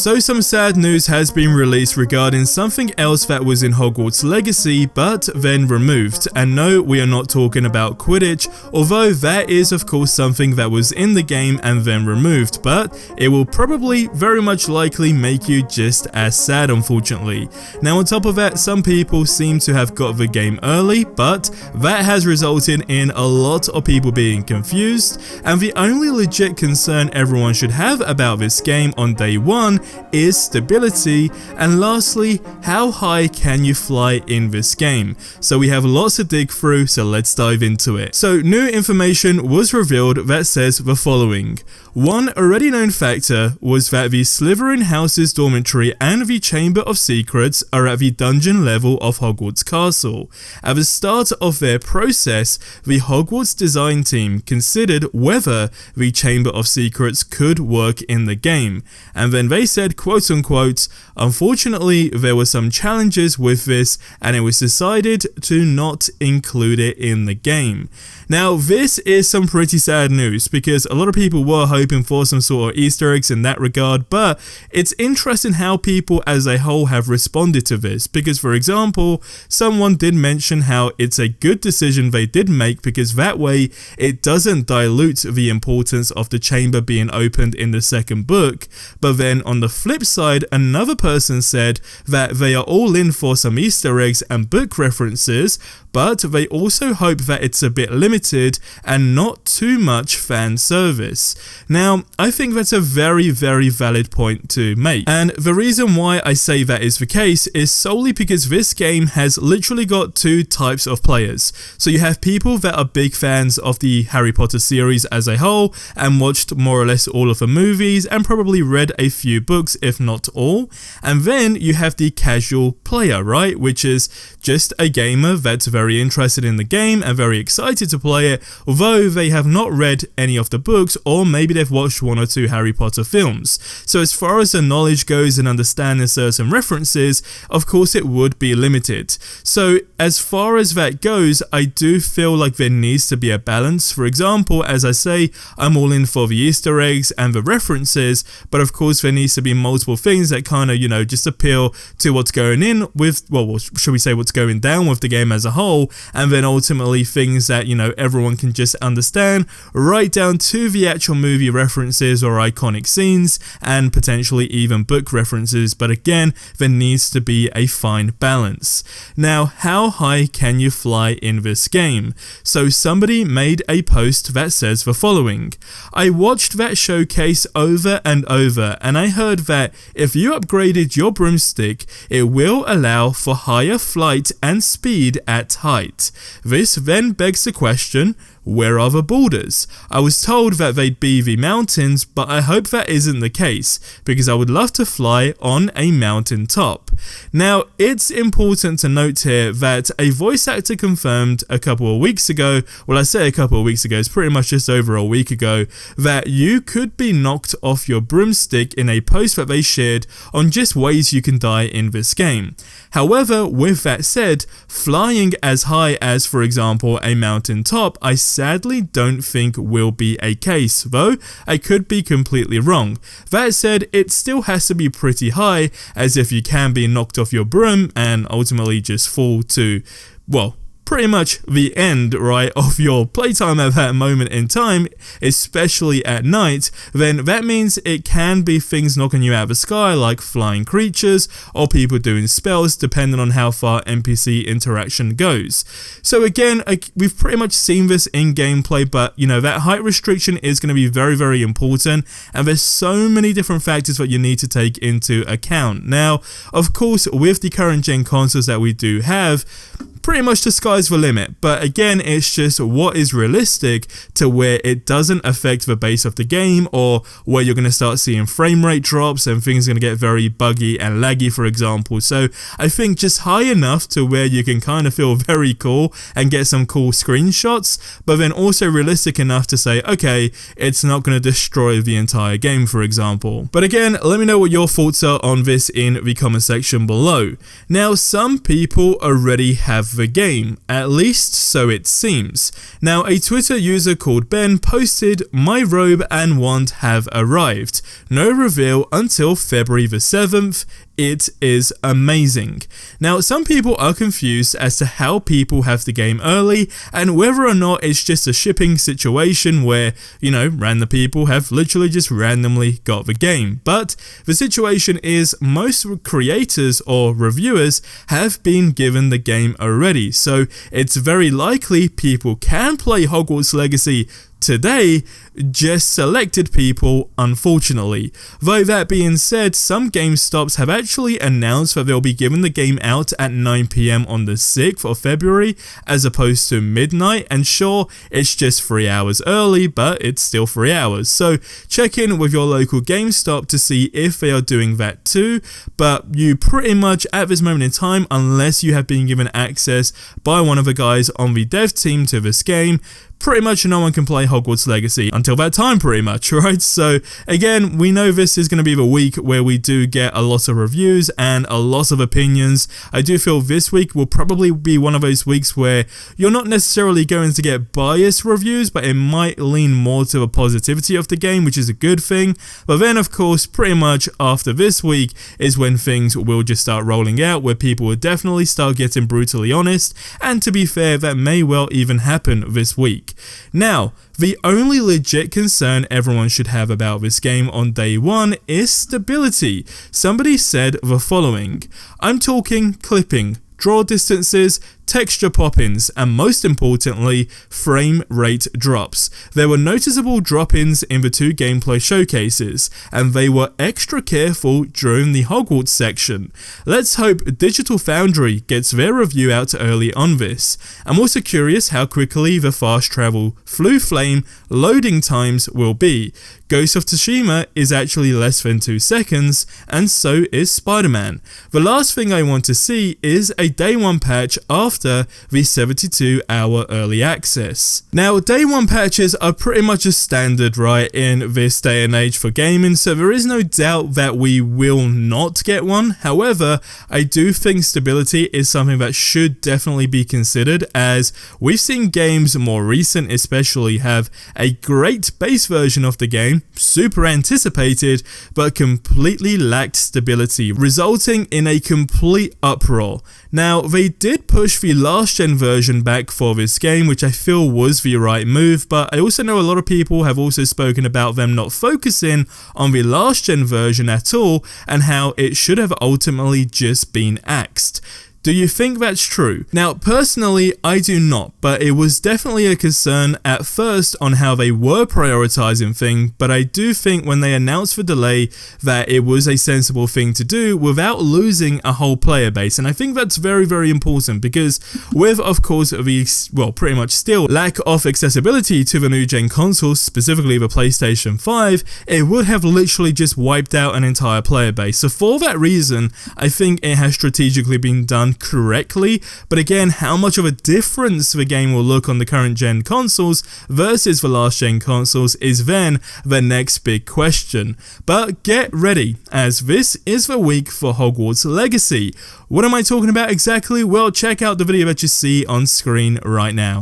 So some sad news has been released regarding something else that was in Hogwarts Legacy but then removed, and no, we are not talking about Quidditch, although that is of course something that was in the game and then removed, but it will probably very much likely make you just as sad, unfortunately. Now on top of that, some people seem to have got the game early, but that has resulted in a lot of people being confused, and the only legit concern everyone should have about this game on day one is stability, and lastly, how high can you fly in this game? So we have lots to dig through, so let's dive into it. So new information was revealed that says the following. One already known factor was that the Slytherin House's dormitory and the Chamber of Secrets are at the dungeon level of Hogwarts Castle. At the start of their process, the Hogwarts design team considered whether the Chamber of Secrets could work in the game, and then they said, quote unquote, unfortunately there were some challenges with this and it was decided to not include it in the game. Now this is some pretty sad news because a lot of people were hoping for some sort of Easter eggs in that regard, but it's interesting how people as a whole have responded to this, because for example, someone did mention how it's a good decision they did make because that way it doesn't dilute the importance of the chamber being opened in the second book. But then on the flip side, another person said that they are all in for some Easter eggs and book references, but they also hope that it's a bit limited and not too much fan service. Now, I think that's a very valid point to make, and the reason why I say that is the case is solely because this game has literally got two types of players. So you have people that are big fans of the Harry Potter series as a whole and watched more or less all of the movies and probably read a few books if not all, and then you have the casual player, right, which is just a gamer that's very interested in the game and very excited to play it, although they have not read any of the books or maybe they've watched one or two Harry Potter films. So as far as the knowledge goes and understanding certain references, of course it would be limited. So as far as that goes, I do feel like there needs to be a balance. For example, as I say, I'm all in for the Easter eggs and the references, but of course there needs to be multiple things that kind of, just appeal to what's going in with, well, should we say what's going down with the game as a whole, and then ultimately things that, everyone can just understand, right down to the actual movie references or iconic scenes, and potentially even book references, but again, there needs to be a fine balance. Now, how high can you fly in this game? So somebody made a post that says the following. I watched that showcase over and over, and I heard that if you upgraded your broomstick, it will allow for higher flight and speed at height. This then begs the question, where are the borders? I was told that they'd be the mountains, but I hope that isn't the case, because I would love to fly on a mountain top. Now, it's important to note here that a voice actor confirmed a couple of weeks ago, well I say a couple of weeks ago, it's pretty much just over a week ago, that you could be knocked off your broomstick in a post that they shared on just ways you can die in this game. However, with that said, flying as high as, for example, a mountain top, I sadly don't think will be a case, though I could be completely wrong. That said, it still has to be pretty high, as if you can be knocked off your broom and ultimately just fall to, well, pretty much the end, right, of your playtime at that moment in time, especially at night, then that means it can be things knocking you out of the sky like flying creatures or people doing spells depending on how far NPC interaction goes. So again, we've pretty much seen this in gameplay, but that height restriction is going to be very important, and there's so many different factors that you need to take into account. Now, of course, with the current gen consoles that we do have, pretty much the sky's the limit, but again, it's just what is realistic to where it doesn't affect the base of the game, or where you're going to start seeing frame rate drops and things are going to get very buggy and laggy, for example. So I think just high enough to where you can kind of feel very cool and get some cool screenshots, but then also realistic enough to say, okay, it's not going to destroy the entire game, for example. But again, let me know what your thoughts are on this in the comment section below. Now, some people already have of the game, at least so it seems. Now, a Twitter user called Ben posted, "My robe and wand have arrived. No reveal until February the 7th. It is amazing." Now, some people are confused as to how people have the game early and whether or not it's just a shipping situation where, random people have literally just randomly got the game. But the situation is most creators or reviewers have been given the game already, so it's very likely people can play Hogwarts Legacy today, just selected people, unfortunately. Though that being said, some GameStops have actually announced that they'll be giving the game out at 9 PM on the 6th of February as opposed to midnight, and sure, it's just 3 hours early, but it's still 3 hours. So check in with your local GameStop to see if they are doing that too, but you pretty much at this moment in time, unless you have been given access by one of the guys on the dev team to this game, pretty much no one can play Hogwarts Legacy until that time, pretty much, right? So again, we know this is going to be the week where we do get a lot of reviews and a lot of opinions. I do feel this week will probably be one of those weeks where you're not necessarily going to get biased reviews, but it might lean more to the positivity of the game, which is a good thing. But then, of course, pretty much after this week is when things will just start rolling out, where people will definitely start getting brutally honest, and to be fair, that may well even happen this week. Now, the only legit concern everyone should have about this game on day one is stability. Somebody said the following: "I'm talking clipping, draw distances, texture pop-ins, and most importantly, frame rate drops. There were noticeable drop-ins in the two gameplay showcases, and they were extra careful during the Hogwarts section. Let's hope Digital Foundry gets their review out early on this. I'm also curious how quickly the fast travel Floo Flame loading times will be. Ghost of Tsushima is actually less than 2 seconds, and so is Spider-Man. The last thing I want to see is a day one patch after the 72-hour early access." Now, day one patches are pretty much a standard, right, in this day and age for gaming, so there is no doubt that we will not get one. However, I do think stability is something that should definitely be considered, as we've seen games more recent especially have a great base version of the game, super anticipated, but completely lacked stability, resulting in a complete uproar. Now, they did push the last gen version back for this game, which I feel was the right move, but I also know a lot of people have also spoken about them not focusing on the last gen version at all, and how it should have ultimately just been axed. Do you think that's true? Now, personally, I do not, but it was definitely a concern at first on how they were prioritizing things, but I do think when they announced the delay that it was a sensible thing to do without losing a whole player base, and I think that's very, very important, because with, of course, the, pretty much still lack of accessibility to the new gen consoles, specifically the PlayStation 5, it would have literally just wiped out an entire player base. So for that reason, I think it has strategically been done correctly, but again, how much of a difference the game will look on the current gen consoles versus the last gen consoles is then the next big question. But get ready, as this is the week for Hogwarts Legacy. What am I talking about exactly? Well, check out the video that you see on screen right now.